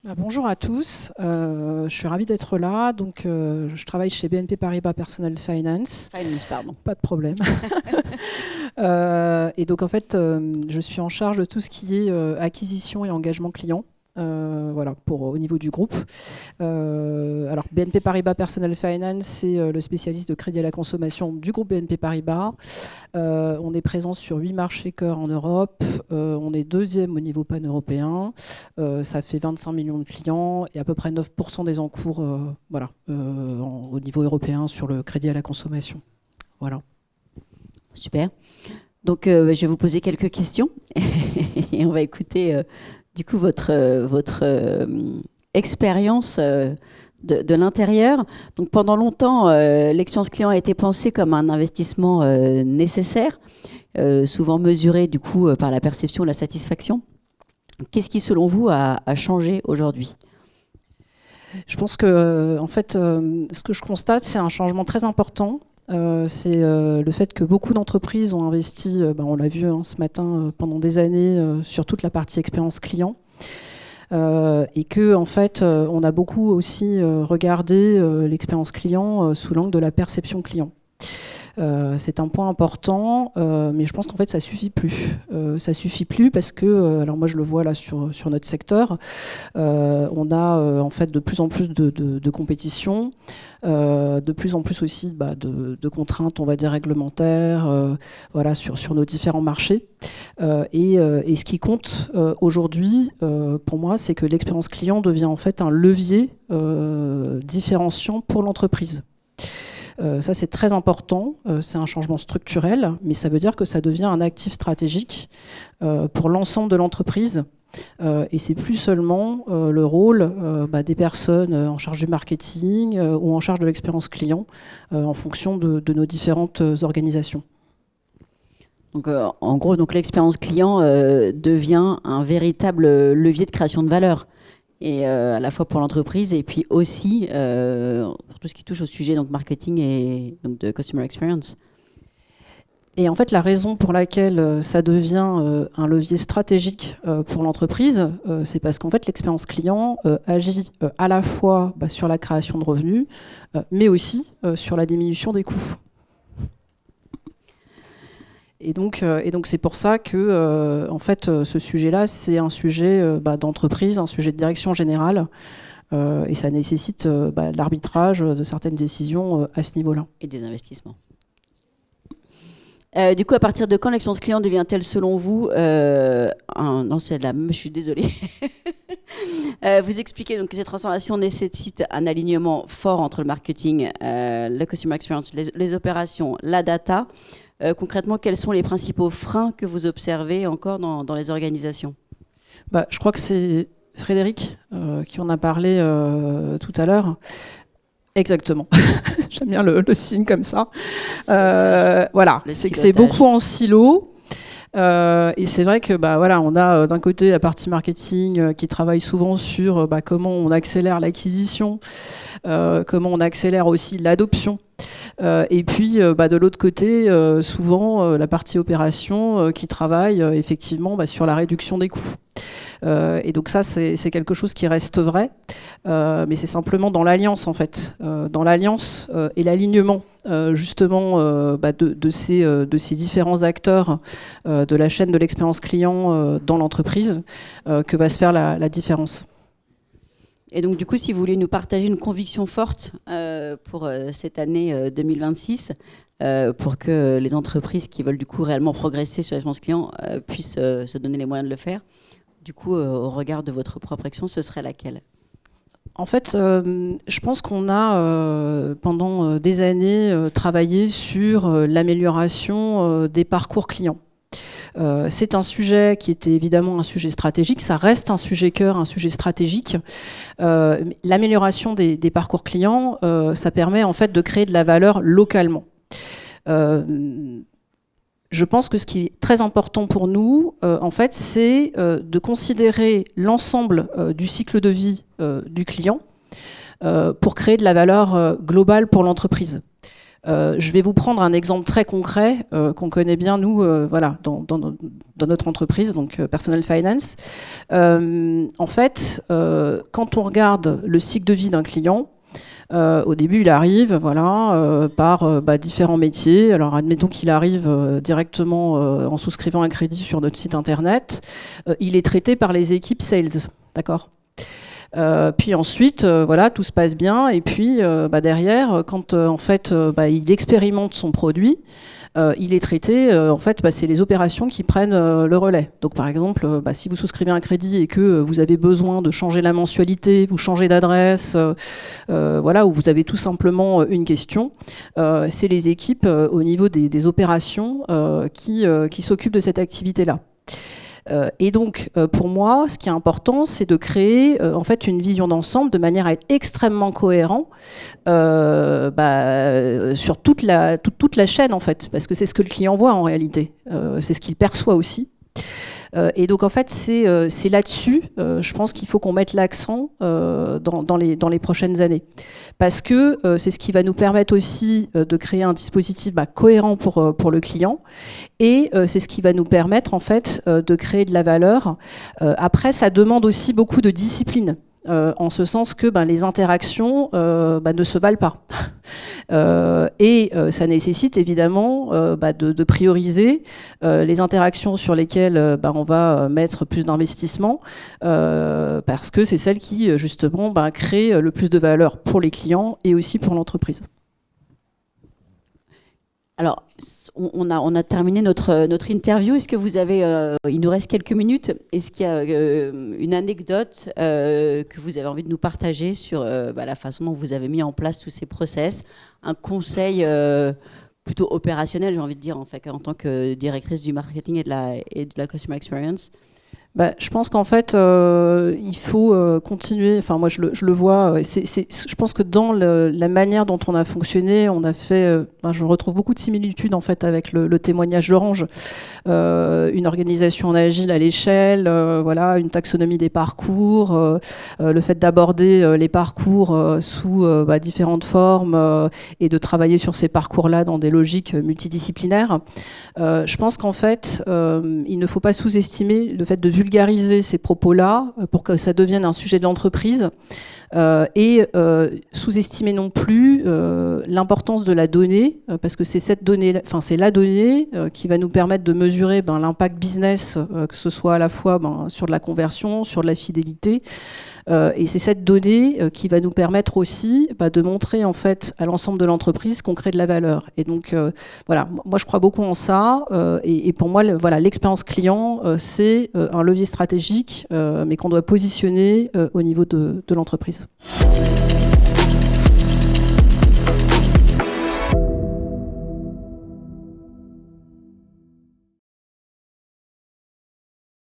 Bonjour à tous, je suis ravie d'être là. Donc, je travaille chez BNP Paribas Personal Finance. Finance, pardon. Pas de problème. Et donc en fait, je suis en charge de tout ce qui est acquisition et engagement client. Voilà, au niveau du groupe. Alors BNP Paribas Personal Finance, c'est le spécialiste de crédit à la consommation du groupe BNP Paribas. On est présent sur 8 marchés cœurs en Europe. On est deuxième au niveau pan-européen. Ça fait 25 millions de clients et à peu près 9% des encours au niveau européen sur le crédit à la consommation. Voilà. Super. Donc, je vais vous poser quelques questions et on va écouter du coup votre expérience de l'intérieur. Donc, pendant longtemps, l'expérience client a été pensée comme un investissement nécessaire, souvent mesuré du coup par la perception, la satisfaction. Qu'est-ce qui, selon vous, a changé aujourd'hui ? Je pense que, en fait, ce que je constate, c'est un changement très important. C'est le fait que beaucoup d'entreprises ont investi, on l'a vu ce matin, pendant des années, sur toute la partie expérience client. Et que, en fait, on a beaucoup aussi regardé l'expérience client sous l'angle de la perception client. C'est un point important, mais je pense qu'en fait ça suffit plus. Ça suffit plus parce que, alors moi je le vois là sur notre secteur, on a en fait de plus en plus de compétition, de plus en plus aussi de contraintes, on va dire réglementaires, voilà, sur nos différents marchés. Et ce qui compte aujourd'hui, pour moi, c'est que l'expérience client devient en fait un levier différenciant pour l'entreprise. Ça, c'est très important. C'est un changement structurel, mais ça veut dire que ça devient un actif stratégique pour l'ensemble de l'entreprise. Et c'est plus seulement le rôle des personnes en charge du marketing ou en charge de l'expérience client en fonction de nos différentes organisations. Donc, en gros, l'expérience client devient un véritable levier de création de valeur. Et à la fois pour l'entreprise et puis aussi pour tout ce qui touche au sujet donc marketing et donc de customer experience. Et en fait, la raison pour laquelle ça devient un levier stratégique pour l'entreprise, c'est parce qu'en fait, l'expérience client agit à la fois sur la création de revenus, mais aussi sur la diminution des coûts. Et donc c'est pour ça que en fait, ce sujet-là, c'est un sujet d'entreprise, un sujet de direction générale, et ça nécessite l'arbitrage de certaines décisions à ce niveau-là. Et des investissements. Du coup, à partir de quand l'expérience client devient-elle, selon vous, non, c'est là, je suis désolée. Vous expliquez donc que cette transformation nécessite un alignement fort entre le marketing, le customer experience, les opérations, la data. Concrètement, quels sont les principaux freins que vous observez encore dans les organisations ? Je crois que c'est Frédéric qui en a parlé tout à l'heure. Exactement. J'aime bien le signe comme ça. Voilà, c'est que c'est beaucoup en silo. Et c'est vrai que on a d'un côté la partie marketing qui travaille souvent sur comment on accélère l'acquisition, comment on accélère aussi l'adoption. Et puis de l'autre côté, souvent la partie opération qui travaille effectivement sur la réduction des coûts. Et donc ça, c'est quelque chose qui reste vrai, mais c'est simplement dans l'alliance en fait, dans l'alliance et l'alignement justement de ces différents acteurs de la chaîne de l'expérience client dans l'entreprise que va se faire la différence. Et donc du coup, si vous voulez nous partager une conviction forte pour cette année 2026, pour que les entreprises qui veulent du coup réellement progresser sur l'expérience client puissent se donner les moyens de le faire, du coup, au regard de votre propre expérience, ce serait laquelle ? En fait, je pense qu'on a pendant des années travaillé sur l'amélioration des parcours clients. C'est un sujet qui était évidemment un sujet stratégique, ça reste un sujet cœur, un sujet stratégique. L'amélioration des parcours clients, ça permet en fait de créer de la valeur localement. Je pense que ce qui est très important pour nous, en fait, c'est de considérer l'ensemble du cycle de vie du client pour créer de la valeur globale pour l'entreprise. Je vais vous prendre un exemple très concret qu'on connaît bien, nous, voilà, dans notre entreprise, donc Personal Finance. En fait, quand on regarde le cycle de vie d'un client, au début, il arrive par différents métiers. Alors, admettons qu'il arrive directement en souscrivant un crédit sur notre site internet. Il est traité par les équipes sales, d'accord ? Puis ensuite, tout se passe bien. Et puis derrière, quand il expérimente son produit, il est traité. C'est les opérations qui prennent le relais. Donc, par exemple, si vous souscrivez un crédit et que vous avez besoin de changer la mensualité, vous changez d'adresse, ou vous avez tout simplement une question, c'est les équipes au niveau des opérations qui s'occupent de cette activité-là. Et donc, pour moi, ce qui est important, c'est de créer une vision d'ensemble de manière à être extrêmement cohérent sur toute la chaîne, en fait, parce que c'est ce que le client voit en réalité, c'est ce qu'il perçoit aussi. Et donc, en fait, c'est là-dessus, je pense qu'il faut qu'on mette l'accent dans les prochaines années. Parce que c'est ce qui va nous permettre aussi de créer un dispositif cohérent pour le client. Et c'est ce qui va nous permettre, en fait, de créer de la valeur. Après, ça demande aussi beaucoup de discipline. En ce sens que les interactions ne se valent pas. Et ça nécessite évidemment de prioriser les interactions sur lesquelles on va mettre plus d'investissement parce que c'est celles qui justement créent le plus de valeur pour les clients et aussi pour l'entreprise. Alors, on a terminé notre interview. Est-ce que vous avez, il nous reste quelques minutes, est-ce qu'il y a une anecdote que vous avez envie de nous partager sur la façon dont vous avez mis en place tous ces process, un conseil plutôt opérationnel, j'ai envie de dire, en tant que directrice du marketing et de la customer experience? Je pense qu'en fait, il faut continuer. Enfin, moi, je le vois. Je pense que dans la manière dont on a fonctionné, on a fait. Je retrouve beaucoup de similitudes en fait avec le témoignage d'Orange. Une organisation agile à l'échelle, une taxonomie des parcours, le fait d'aborder les parcours sous différentes formes et de travailler sur ces parcours-là dans des logiques multidisciplinaires. Je pense qu'en fait, il ne faut pas sous-estimer le fait de vulgariser ces propos-là pour que ça devienne un sujet de l'entreprise et sous-estimer non plus l'importance de la donnée parce que c'est cette donnée, c'est la donnée qui va nous permettre de mesurer l'impact business, que ce soit à la fois sur de la conversion, sur de la fidélité. Et c'est cette donnée qui va nous permettre aussi de montrer en fait à l'ensemble de l'entreprise qu'on crée de la valeur. Et donc moi je crois beaucoup en ça. Et pour moi l'expérience client c'est un levier stratégique, mais qu'on doit positionner au niveau de l'entreprise.